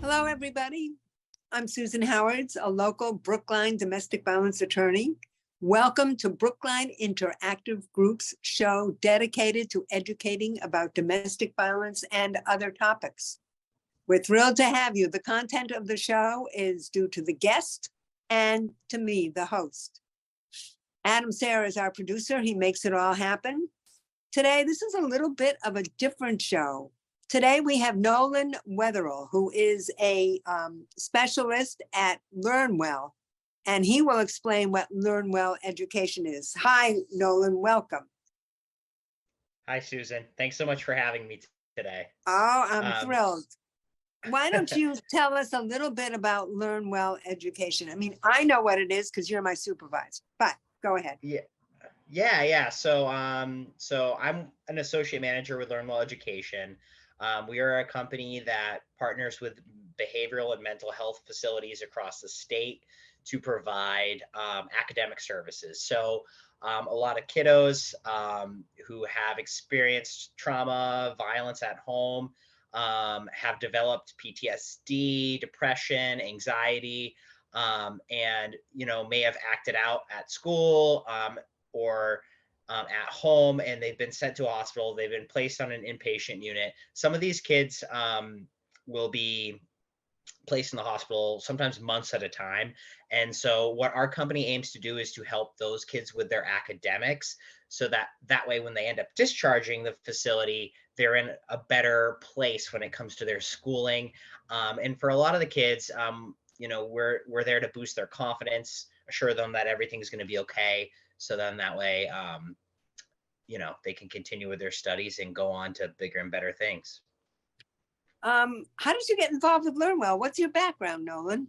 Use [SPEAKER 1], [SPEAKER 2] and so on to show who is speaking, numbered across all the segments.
[SPEAKER 1] Hello, everybody. I'm Susan Howards, a local Brookline domestic violence attorney. Welcome to Brookline Interactive Group's show dedicated to educating about domestic violence and other topics. We're thrilled to have you. The content of the show is due to the guest and to me, the host. Adam Sayre is our producer. He makes it all happen. Today, this is a little bit of a different show. Today, we have Nolan Wetherell, who is a specialist at LearnWell, and he will explain what LearnWell education is. Hi, Nolan, welcome.
[SPEAKER 2] Hi, Susan. Thanks so much for having me today.
[SPEAKER 1] Oh, I'm thrilled. Why don't you tell us a little bit about LearnWell education? I mean, I know what it is because you're my supervisor, but go ahead.
[SPEAKER 2] Yeah. So I'm an associate manager with LearnWell Education. We are a company that partners with behavioral and mental health facilities across the state to provide academic services. So a lot of kiddos who have experienced trauma, violence at home, have developed PTSD, depression, anxiety, and may have acted out at school or at home, and they've been sent to a hospital. They've been placed on an inpatient unit. Some of these kids will be placed in the hospital sometimes months at a time. And so what our company aims to do is to help those kids with their academics, so that way when they end up discharging the facility, they're in a better place when it comes to their schooling. And for a lot of the kids, we're there to boost their confidence, assure them that everything's going to be okay. So then that way, they can continue with their studies and go on to bigger and better things.
[SPEAKER 1] How did you get involved with LearnWell? What's your background, Nolan?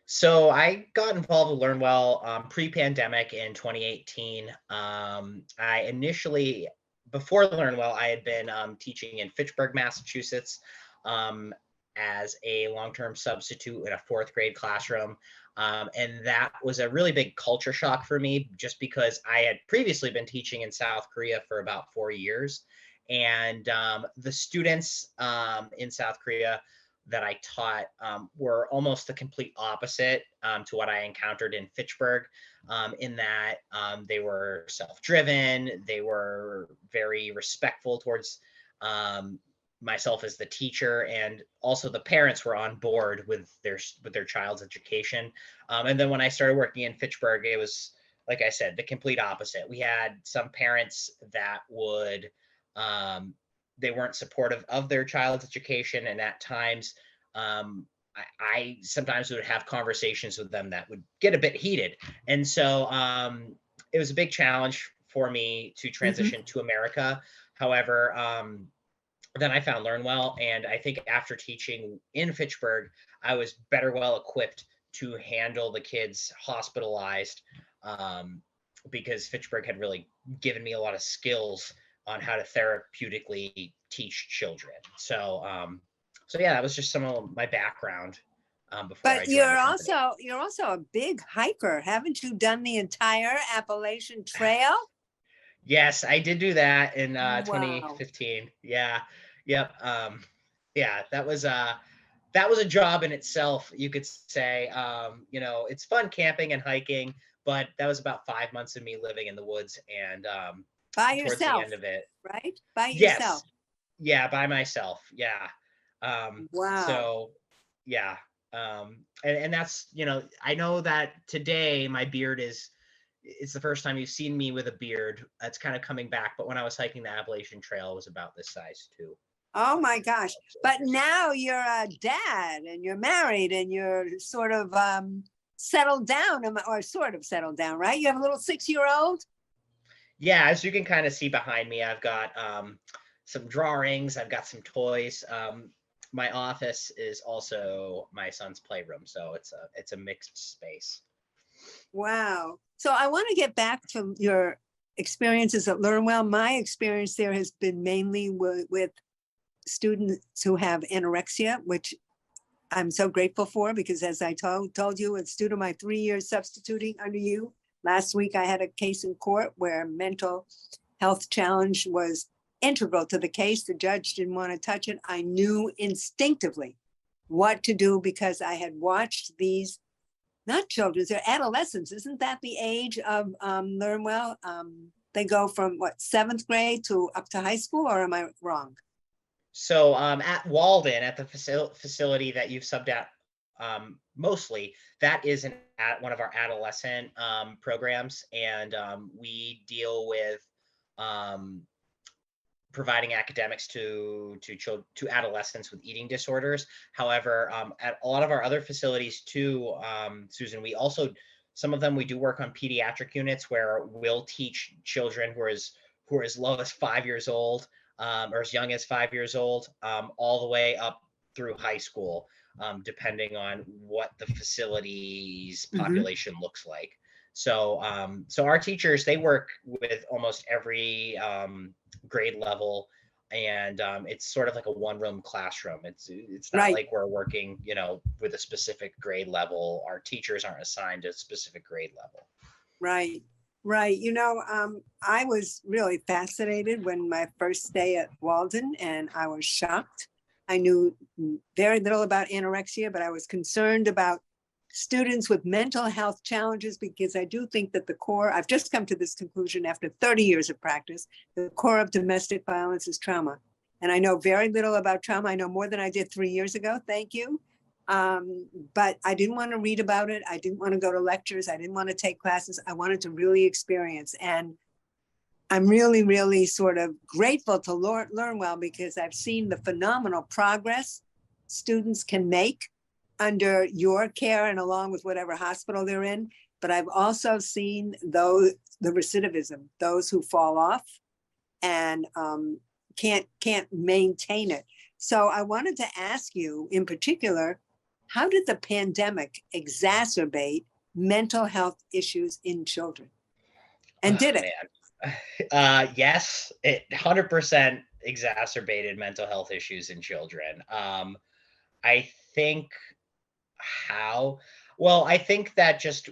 [SPEAKER 2] So I got involved with LearnWell pre-pandemic in 2018. I initially, before LearnWell, I had been teaching in Fitchburg, Massachusetts, as a long-term substitute in a fourth grade classroom. And that was a really big culture shock for me, just because I had previously been teaching in South Korea for about 4 years. And the students in South Korea that I taught were almost the complete opposite to what I encountered in Fitchburg, in that they were self-driven, they were very respectful towards myself as the teacher, and also the parents were on board with their child's education. And then when I started working in Fitchburg, it was, like I said, the complete opposite. We had some parents that would they weren't supportive of their child's education, and at times I sometimes would have conversations with them that would get a bit heated. And so it was a big challenge for me to transition to America. However, then I found LearnWell, and I think after teaching in Fitchburg, I was well equipped to handle the kids hospitalized, because Fitchburg had really given me a lot of skills on how to therapeutically teach children. So yeah, that was just some of my background before.
[SPEAKER 1] But you're also a big hiker. Haven't you done the entire Appalachian Trail?
[SPEAKER 2] Yes, I did do that in
[SPEAKER 1] Wow.
[SPEAKER 2] 2015. Yeah. Yep. Yeah, that was a job in itself, you could say. It's fun camping and hiking, but that was about 5 months of me living in the woods and
[SPEAKER 1] by
[SPEAKER 2] towards
[SPEAKER 1] yourself,
[SPEAKER 2] the end of it.
[SPEAKER 1] Right? By
[SPEAKER 2] Yes.
[SPEAKER 1] yourself.
[SPEAKER 2] Yeah, by myself. Yeah.
[SPEAKER 1] Wow.
[SPEAKER 2] So yeah. And that's, I know that today my beard it's the first time you've seen me with a beard. That's kind of coming back. But when I was hiking the Appalachian Trail, it was about this size too.
[SPEAKER 1] Oh my gosh. But now you're a dad and you're married and you're sort of settled down, or sort of settled down, right? You have a little 6-year-old?
[SPEAKER 2] Yeah, as you can kind of see behind me, I've got some drawings, I've got some toys. My office is also my son's playroom, so it's a mixed space.
[SPEAKER 1] Wow. So I want to get back to your experiences at LearnWell. My experience there has been mainly with students who have anorexia, which I'm so grateful for, because as I told you, it's due to my 3 years substituting under you. Last week, I had a case in court where mental health challenge was integral to the case. The judge didn't want to touch it. I knew instinctively what to do because I had watched these, not children, they're adolescents. Isn't that the age of Learn Well? They go from what, 7th grade to up to high school, or am I wrong?
[SPEAKER 2] So at Walden, at the facility that you've subbed at mostly, that is one of our adolescent programs, and we deal with um, providing academics to adolescents with eating disorders. However, at a lot of our other facilities too, Susan, we also, some of them we do work on pediatric units where we'll teach children who are as low as 5 years old, or as young as 5 years old, all the way up through high school, depending on what the facility's
[SPEAKER 1] Mhm.
[SPEAKER 2] population looks like. So, so our teachers, they work with almost every grade level, and it's sort of like a one-room classroom. It's not
[SPEAKER 1] Right,
[SPEAKER 2] like we're working, with a specific grade level. Our teachers aren't assigned a specific grade level.
[SPEAKER 1] right, right. I was really fascinated when my first day at Walden, and I was shocked. I knew very little about anorexia, but I was concerned about students with mental health challenges because I do think that the core, I've just come to this conclusion after 30 years of practice, the core of domestic violence is trauma. And I know very little about trauma. I know more than I did 3 years ago. Thank you. But I didn't want to read about it. I didn't want to go to lectures. I didn't want to take classes. I wanted to really experience. And I'm really, really sort of grateful to Learn Well because I've seen the phenomenal progress students can make under your care and along with whatever hospital they're in. But I've also seen the recidivism, those who fall off and can't maintain it. So I wanted to ask you in particular, how did the pandemic exacerbate mental health issues in children? And
[SPEAKER 2] Oh
[SPEAKER 1] did it?
[SPEAKER 2] man, yes, it 100% exacerbated mental health issues in children. I think how well, I think that just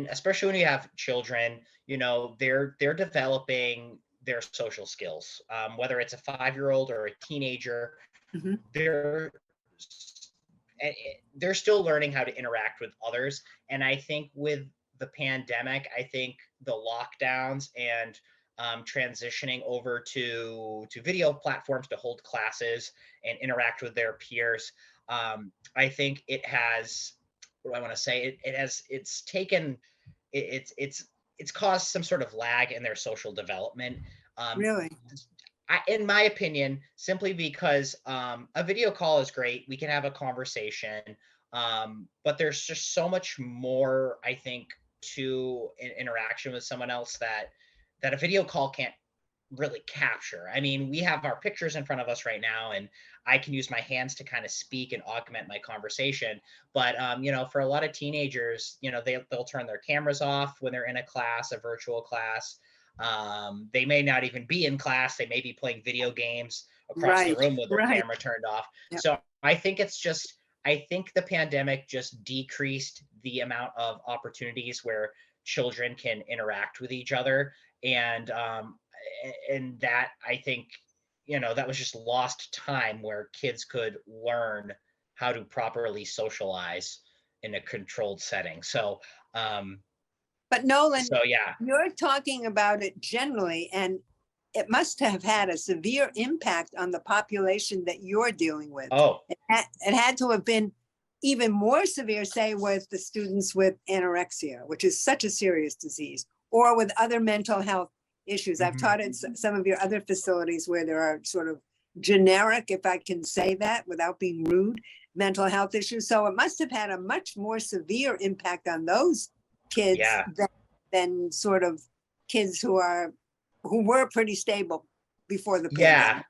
[SPEAKER 2] especially when you have children, they're developing their social skills, whether it's a 5-year-old or a teenager.
[SPEAKER 1] Mhm.
[SPEAKER 2] they're they're still learning how to interact with others. And I think with the pandemic, I think the lockdowns and transitioning over to video platforms to hold classes and interact with their peers, I think it has, what do I want to say, it's taken, it's caused some sort of lag in their social development. um,
[SPEAKER 1] Really?
[SPEAKER 2] in my opinion, simply because a video call is great. We can have a conversation, but there's just so much more, I think, to an interaction with someone else that a video call can't really capture. I mean, we have our pictures in front of us right now, and I can use my hands to kind of speak and augment my conversation. But for a lot of teenagers, they'll turn their cameras off when they're in a class, a virtual class. They may not even be in class. They may be playing video games across the
[SPEAKER 1] Right,
[SPEAKER 2] room with their
[SPEAKER 1] right.
[SPEAKER 2] camera turned off.
[SPEAKER 1] Yeah.
[SPEAKER 2] So I think the pandemic just decreased the amount of opportunities where children can interact with each other. And that, I think, that was just lost time where kids could learn how to properly socialize in a controlled setting. Um,
[SPEAKER 1] But Nolan,
[SPEAKER 2] so yeah.
[SPEAKER 1] you're talking about it generally, and it must have had a severe impact on the population that you're dealing with.
[SPEAKER 2] Oh,
[SPEAKER 1] It had to have been even more severe, say, with the students with anorexia, which is such a serious disease, or with other mental health issues. I've
[SPEAKER 2] mhm.
[SPEAKER 1] taught in some of your other facilities where there are sort of generic, if I can say that without being rude, mental health issues. So it must have had a much more severe impact on those kids
[SPEAKER 2] Yeah,
[SPEAKER 1] than sort of kids who were pretty stable before the
[SPEAKER 2] yeah,
[SPEAKER 1] pandemic.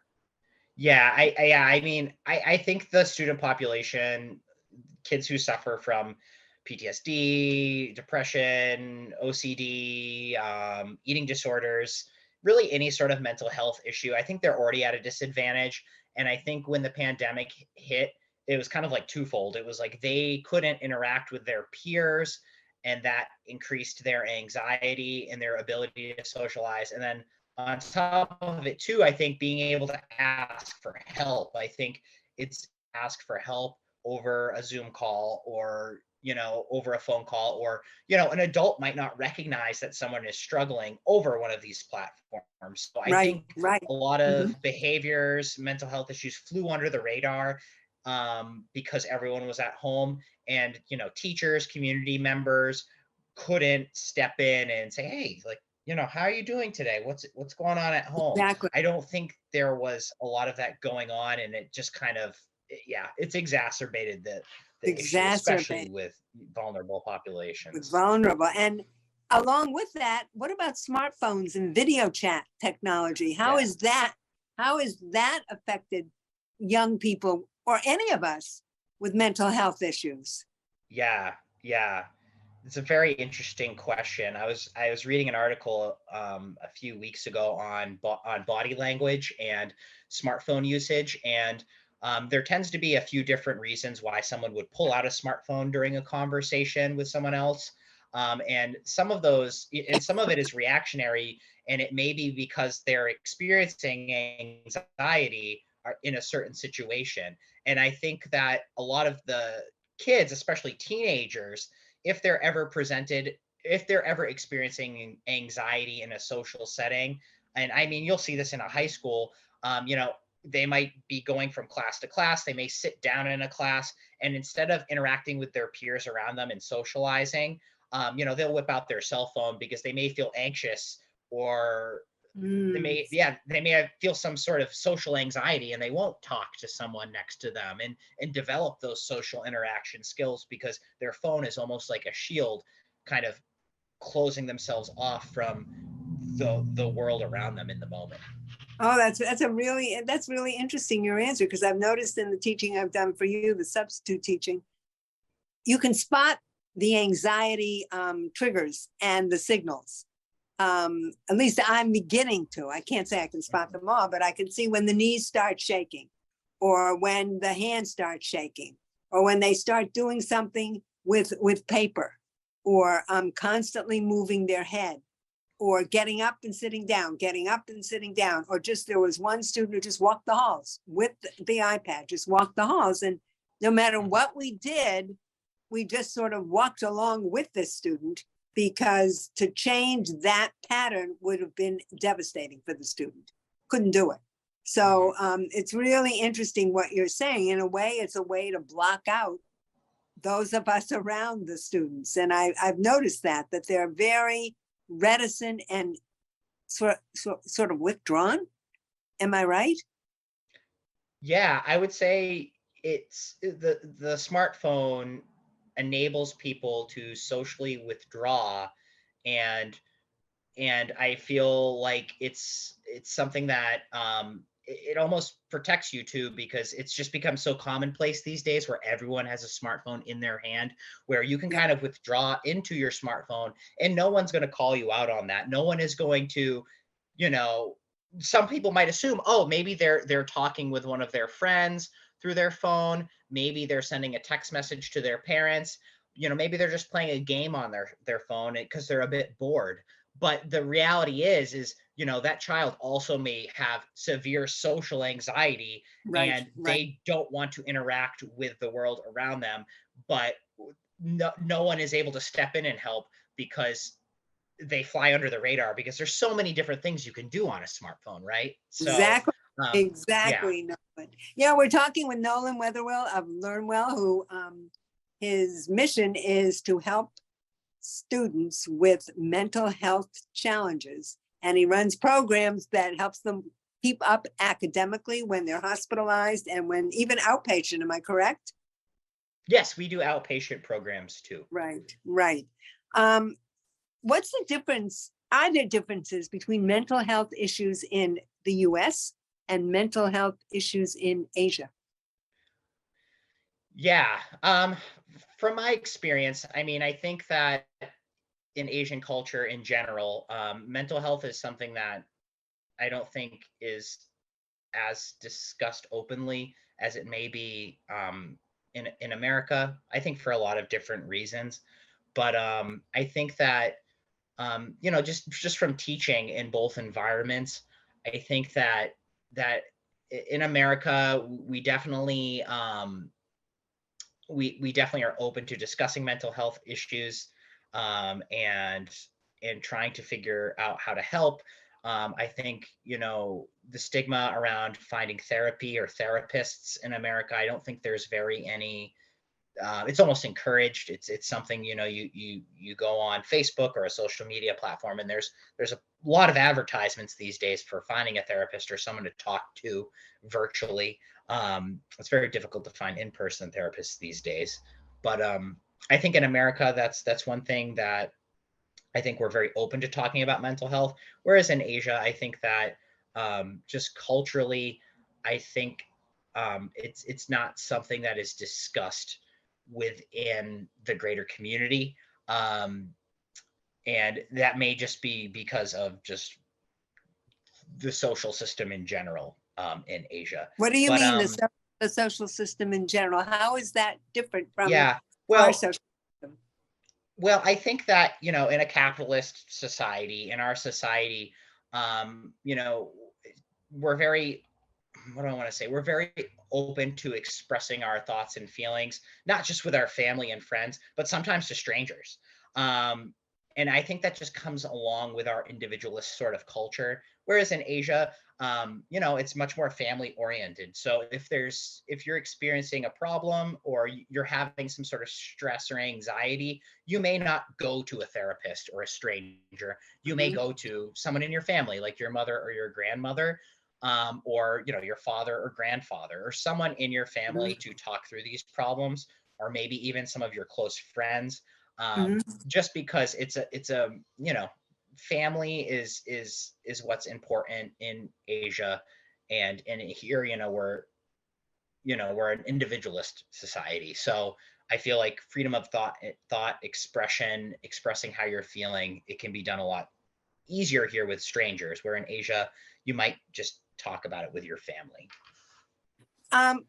[SPEAKER 2] yeah. I mean, I think the student population, kids who suffer from PTSD, depression, OCD, eating disorders, really any sort of mental health issue, I think they're already at a disadvantage. And I think when the pandemic hit, it was kind of like twofold. It was like they couldn't interact with their peers, and that increased their anxiety and their ability to socialize. And then on top of it, too, I think being able to ask for help, I think it's ask for help over a Zoom call, or over a phone call, or an adult might not recognize that someone is struggling over one of these platforms. So I
[SPEAKER 1] Right,
[SPEAKER 2] think
[SPEAKER 1] right.
[SPEAKER 2] a lot
[SPEAKER 1] Mhm.
[SPEAKER 2] of behaviors, mental health issues flew under the radar, because everyone was at home, and teachers, community members couldn't step in and say, hey, like, how are you doing today? What's going on at home?
[SPEAKER 1] Exactly.
[SPEAKER 2] I don't think there was a lot of that going on, and it just kind of, yeah, it's exacerbated the issue, especially
[SPEAKER 1] Exacerbate
[SPEAKER 2] with vulnerable
[SPEAKER 1] with
[SPEAKER 2] populations.
[SPEAKER 1] vulnerable. And along with that, what about smartphones and video chat technology?
[SPEAKER 2] Yeah.
[SPEAKER 1] How is that affected young people or any of us with mental health issues?
[SPEAKER 2] Yeah. Yeah. It's a very interesting question. I was reading an article a few weeks ago on body language and smartphone usage, and there tends to be a few different reasons why someone would pull out a smartphone during a conversation with someone else, and some of it is reactionary, and it may be because they're experiencing anxiety in a certain situation. And I think that a lot of the kids, especially teenagers, if they're ever presented if they're ever experiencing anxiety in a social setting, and I mean, you'll see this in a high school, they might be going from class to class, they may sit down in a class, and instead of interacting with their peers around them and socializing, they'll whip out their cell phone because they may feel anxious, or
[SPEAKER 1] Mm.
[SPEAKER 2] they may feel some sort of social anxiety, and they won't talk to someone next to them and develop those social interaction skills, because their phone is almost like a shield, kind of closing themselves off from the world around them in the moment.
[SPEAKER 1] Oh, that's really interesting, your answer, because I've noticed in the teaching I've done for you, the substitute teaching, you can spot the anxiety triggers and the signals. At least I'm beginning to. I can't say I can spot them all, but I can see when the knees start shaking, or when the hands start shaking, or when they start doing something with paper, or constantly moving their head, or getting up and sitting down, getting up and sitting down, or just there was one student who just walked the halls with the iPad, just walked the halls, and no matter
[SPEAKER 2] Mhm.
[SPEAKER 1] what we did, we just sort of walked along with this student, because to change that pattern would have been devastating for the student. Couldn't do it. So
[SPEAKER 2] Mhm.
[SPEAKER 1] it's really interesting what you're saying. In a way, it's a way to block out those of us around the students. And I've noticed that they're very reticent and sort of withdrawn. Am I right?
[SPEAKER 2] Yeah, I would say it's the smartphone enables people to socially withdraw, and I feel like it's something that it almost protects you too, because it's just become so commonplace these days, where everyone has a smartphone in their hand, where you can
[SPEAKER 1] Yeah.
[SPEAKER 2] kind of withdraw into your smartphone, and no one's going to call you out on that. No one is going to, you know, some people might assume, oh, maybe they're talking with one of their friends through their phone, maybe they're sending a text message to their parents, maybe they're just playing a game on their phone because they're a bit bored. But the reality is that child also may have severe social anxiety,
[SPEAKER 1] Right,
[SPEAKER 2] and
[SPEAKER 1] right.
[SPEAKER 2] they don't want to interact with the world around them, but no one is able to step in and help, because they fly under the radar, because there's so many different things you can do on a smartphone, right? So
[SPEAKER 1] Exactly.
[SPEAKER 2] yeah.
[SPEAKER 1] Exactly, Nolan. Yeah, we're talking with Nolan Wetherell of LearnWell, who his mission is to help students with mental health challenges. And he runs programs that helps them keep up academically when they're hospitalized and when even outpatient. Am I correct?
[SPEAKER 2] Yes, we do outpatient programs too.
[SPEAKER 1] Right, right. Um, what's the difference? Are there differences between mental health issues in the US and mental health issues in Asia?
[SPEAKER 2] Yeah. From my experience, I mean, I think that in Asian culture in general, mental health is something that I don't think is as discussed openly as it may be in America. I think for a lot of different reasons, but I think that just from teaching in both environments, I think that in America we definitely we definitely are open to discussing mental health issues, and trying to figure out how to help. I think, the stigma around finding therapy or therapists in America, I don't think there's very any. It's almost encouraged. It's something, you go on Facebook or a social media platform, and there's a lot of advertisements these days for finding a therapist or someone to talk to virtually. It's very difficult to find in-person therapists these days. But I think in America, that's one thing that I think we're very open to talking about mental health. Whereas in Asia, I think that, just culturally, I think, it's not something that is discussed within the greater community. Um, and that may just be because of just the social system in general, in Asia.
[SPEAKER 1] What do you
[SPEAKER 2] But
[SPEAKER 1] mean the social system in general? How is that different from
[SPEAKER 2] yeah,
[SPEAKER 1] our
[SPEAKER 2] well,
[SPEAKER 1] social system?
[SPEAKER 2] I think that, in a capitalist society, in our society, um, you know, we're very, what do I want to say? We're very open to expressing our thoughts and feelings, not just with our family and friends, but sometimes to strangers. Um, and I think that just comes along with our individualist sort of culture. Whereas in Asia, it's much more family oriented. So if you're experiencing a problem or you're having some sort of stress or anxiety, you may not go to a therapist or a stranger. You may
[SPEAKER 1] Mhm,
[SPEAKER 2] go to someone in your family, like your mother or your grandmother, or your father or grandfather or someone in your family
[SPEAKER 1] mhm,
[SPEAKER 2] to talk through these problems, or maybe even some of your close friends.
[SPEAKER 1] mhm.
[SPEAKER 2] Just because it's a family is what's important in Asia, and here, we're an individualist society. So I feel like freedom of thought expression, expressing how you're feeling, it can be done a lot easier here with strangers, where in Asia, you might just talk about it with your family.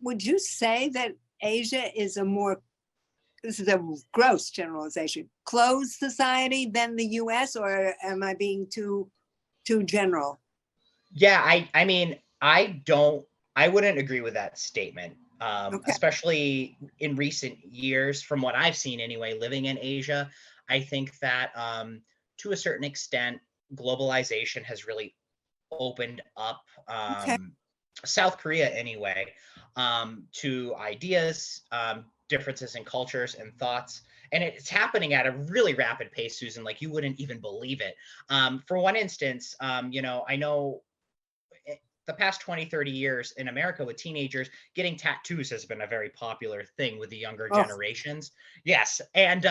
[SPEAKER 1] Would you say that Asia is a more, this is a gross generalization, closed society than the US, or am I being too general?
[SPEAKER 2] Yeah, I mean, I wouldn't agree with that statement.
[SPEAKER 1] Okay.
[SPEAKER 2] Especially in recent years, from what I've seen anyway, living in Asia, I think that, to a certain extent, globalization has really opened up,
[SPEAKER 1] Okay.
[SPEAKER 2] South Korea anyway, to ideas, differences in cultures and thoughts. And it's happening at a really rapid pace, Susan, like you wouldn't even believe it. For one instance, I know, the past 20, 30 years in America with teenagers, getting tattoos has been a very popular thing with the younger
[SPEAKER 1] Oh,
[SPEAKER 2] generations. Yes. And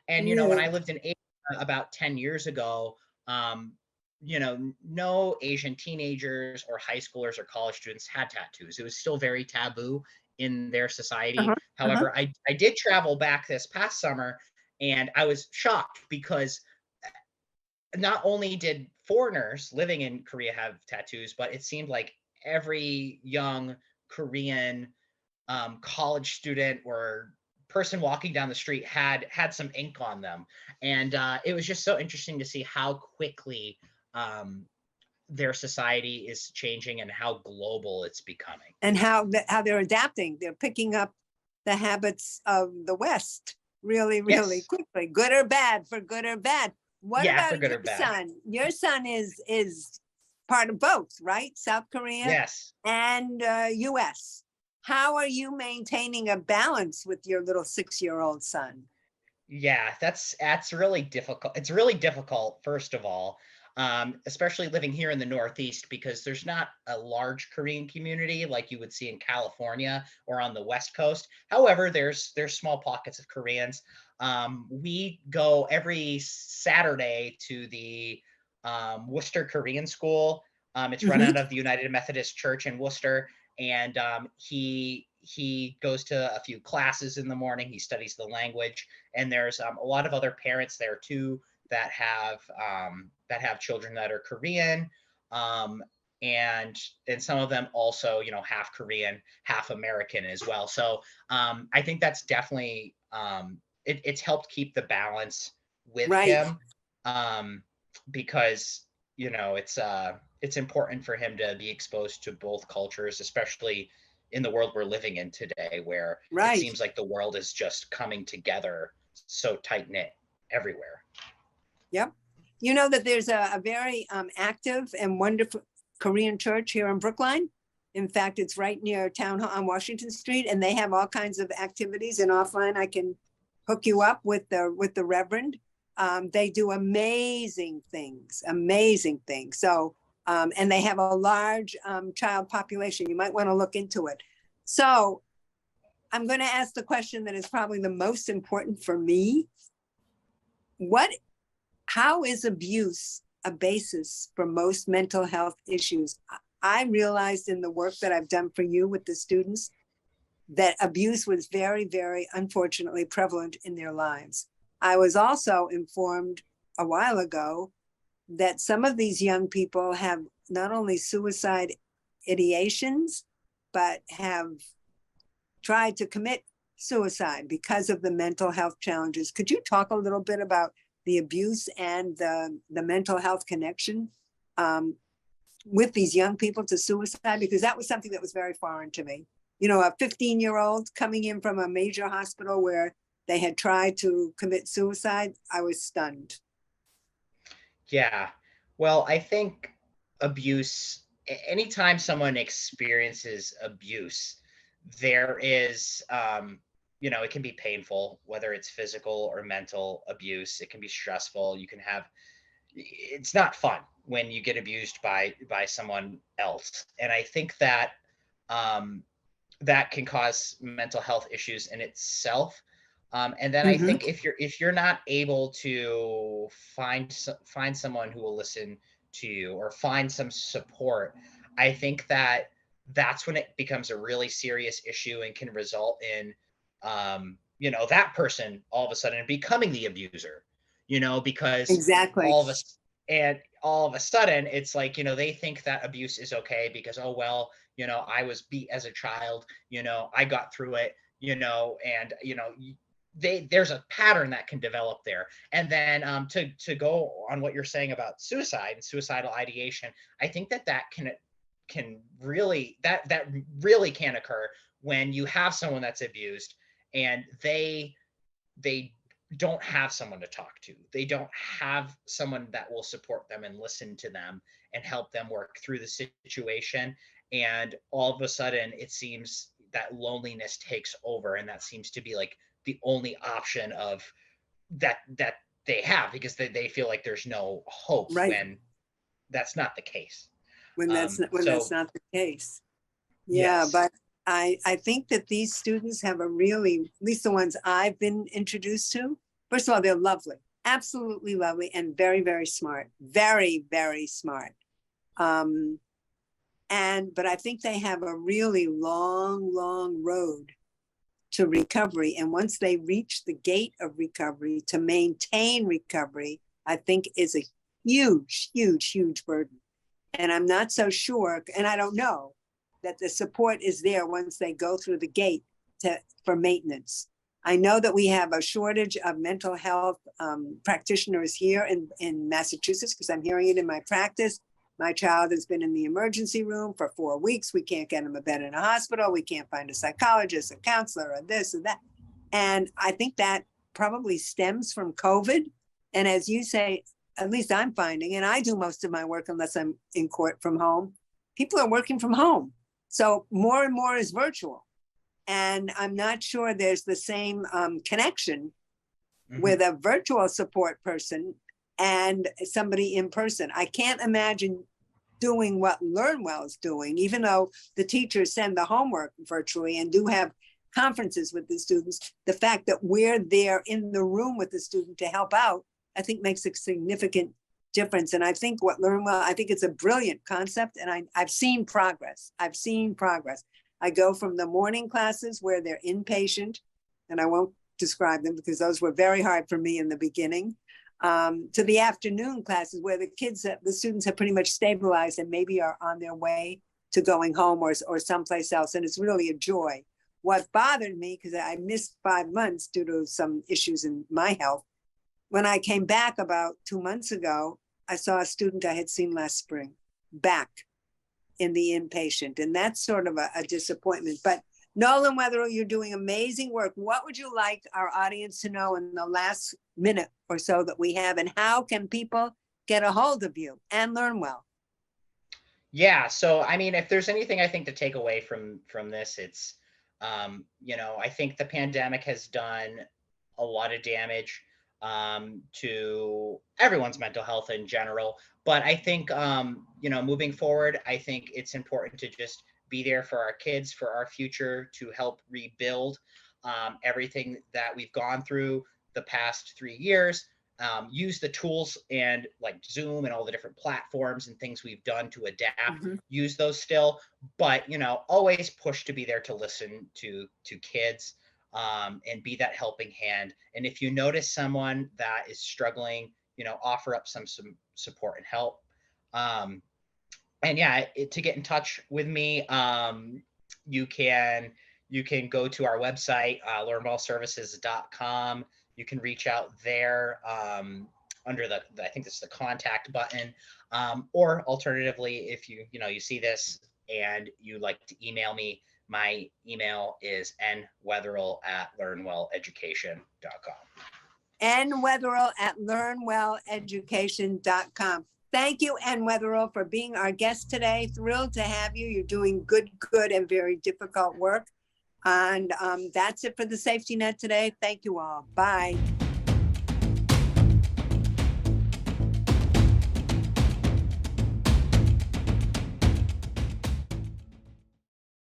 [SPEAKER 2] when
[SPEAKER 1] yeah.
[SPEAKER 2] I lived in Asia about 10 years ago, no Asian teenagers or high schoolers or college students had tattoos. It was still very taboo in their society.
[SPEAKER 1] Uh-huh. Uh-huh.
[SPEAKER 2] However, I did travel back this past summer, and I was shocked because not only did foreigners living in Korea have tattoos, but it seemed like every young Korean, college student or person walking down the street had some ink on them, and it was just so interesting to see how quickly, um, their society is changing and how global it's becoming.
[SPEAKER 1] And how they're adapting. They're picking up the habits of the West really, really
[SPEAKER 2] Yes,
[SPEAKER 1] quickly, good or bad, for good or bad. What
[SPEAKER 2] yeah, for
[SPEAKER 1] about
[SPEAKER 2] good
[SPEAKER 1] your
[SPEAKER 2] or bad.
[SPEAKER 1] son? Your son is part of both, right? South Korea
[SPEAKER 2] Yes.
[SPEAKER 1] and US. How are you maintaining a balance with your little 6-year-old son?
[SPEAKER 2] Yeah, that's really difficult. It's really difficult, first of all, especially living here in the Northeast, because there's not a large Korean community like you would see in California or on the West Coast. However, there's small pockets of Koreans. We go every Saturday to the, Worcester Korean School. It's run
[SPEAKER 1] Mhm.
[SPEAKER 2] out of the United Methodist Church in Worcester, and he goes to a few classes in the morning. He studies the language, and there's, a lot of other parents there too that have children that are Korean, um, and some of them also, half Korean, half American as well. So, I think that's definitely, it's helped keep the balance with
[SPEAKER 1] Right.
[SPEAKER 2] him, um, because it's important for him to be exposed to both cultures, especially in the world we're living in today, where it
[SPEAKER 1] Right.
[SPEAKER 2] seems like the world is just coming together so tight knit everywhere.
[SPEAKER 1] Yep. You know that there's a very active and wonderful Korean church here in Brookline. In fact, it's right near Town Hall on Washington Street, and they have all kinds of activities. And offline, I can hook you up with the Reverend. They do amazing things, amazing things. So, and they have a large child population. You might want to look into it. So, I'm going to ask the question that is probably the most important for me. How is abuse a basis for most mental health issues? I realized in the work that I've done for you with the students that abuse was very, very unfortunately prevalent in their lives. I was also informed a while ago that some of these young people have not only suicide ideations, but have tried to commit suicide because of the mental health challenges. Could you talk a little bit about the abuse and the mental health connection with these young people to suicide? Because that was something that was very foreign to me. You know, a 15-year-old coming in from a major hospital where they had tried to commit suicide, I was stunned.
[SPEAKER 2] Yeah. Well, I think abuse, anytime someone experiences abuse, there is, it can be painful, whether it's physical or mental abuse. It can be stressful. It's not fun when you get abused by someone else. And I think that that can cause mental health issues in itself. And then I
[SPEAKER 1] Mhm.
[SPEAKER 2] think if you're not able to find someone who will listen to you or find some support, I think that that's when it becomes a really serious issue and can result in that person all of a sudden becoming the abuser, because
[SPEAKER 1] Exactly.
[SPEAKER 2] all of us and all of a sudden it's like, they think that abuse is okay because, oh well, I was beat as a child, I got through it, and there's a pattern that can develop there. And then to go on what you're saying about suicide and suicidal ideation, I think that can really that really can occur when you have someone that's abused and they don't have someone to talk to. They don't have someone that will support them and listen to them and help them work through the situation. And all of a sudden, it seems that loneliness takes over, and that seems to be like the only option of that they have, because they feel like there's no hope
[SPEAKER 1] Right.
[SPEAKER 2] when that's not the case.
[SPEAKER 1] When that's
[SPEAKER 2] So
[SPEAKER 1] not the case. Yeah,
[SPEAKER 2] yes.
[SPEAKER 1] but I think that these students have a really, at least the ones I've been introduced to, first of all, they're lovely, absolutely lovely, and very, very smart, very, very smart. Um, but I think they have a really long, long road to recovery. And once they reach the gate of recovery, to maintain recovery, I think is a huge, huge, huge burden. And I'm not so sure, and I don't know that the support is there once they go through the gate for maintenance. I know that we have a shortage of mental health practitioners here in Massachusetts, because I'm hearing it in my practice. My child has been in the emergency room for 4 weeks. We can't get him a bed in a hospital. We can't find a psychologist, a counselor, or this or that. And I think that probably stems from COVID. And as you say, at least I'm finding, and I do most of my work unless I'm in court from home, people are working from home. So more and more is virtual. And I'm not sure there's the same connection with a virtual support person and somebody in person. I can't imagine doing what LearnWell is doing, even though the teachers send the homework virtually and do have conferences with the students. The fact that we're there in the room with the student to help out, I think makes a significant difference. And I think what LearnWell, I think it's a brilliant concept. And I've seen progress. I've seen progress. I go from the morning classes where they're inpatient, and I won't describe them because those were very hard for me in the beginning, to the afternoon classes where the students have pretty much stabilized and maybe are on their way to going home or someplace else. And it's really a joy. What bothered me, because I missed 5 months due to some issues in my health, when I came back about 2 months ago, I saw a student I had seen last spring back. in the inpatient. And that's sort of a disappointment. But Nolan Wetherell, you're doing amazing work. What would you like our audience to know in the last minute or so that we have? And how can people get a hold of you and learn well?
[SPEAKER 2] Yeah, so I mean, if there's anything I think to take away from this, it's I think the pandemic has done a lot of damage to everyone's mental health in general. But I think moving forward, I think it's important to just be there for our kids, for our future, to help rebuild everything that we've gone through the past 3 years. Use the tools and like Zoom and all the different platforms and things we've done to adapt. Use those still, but always push to be there to listen to kids and be that helping hand. And if you notice someone that is struggling, offer up some support and help. And yeah, to get in touch with me, you can go to our website, learnwellservices.com. You can reach out there under the I think this is the contact button, or alternatively, if you see this and you like to email me, my email is nwetherell@learnwelleducation.com.
[SPEAKER 1] nwetherell@learnwelleducation.com. Thank you, N. Wetherell, for being our guest today. Thrilled to have you. You're doing good, and very difficult work. And that's it for the Safety Net today. Thank you all. Bye.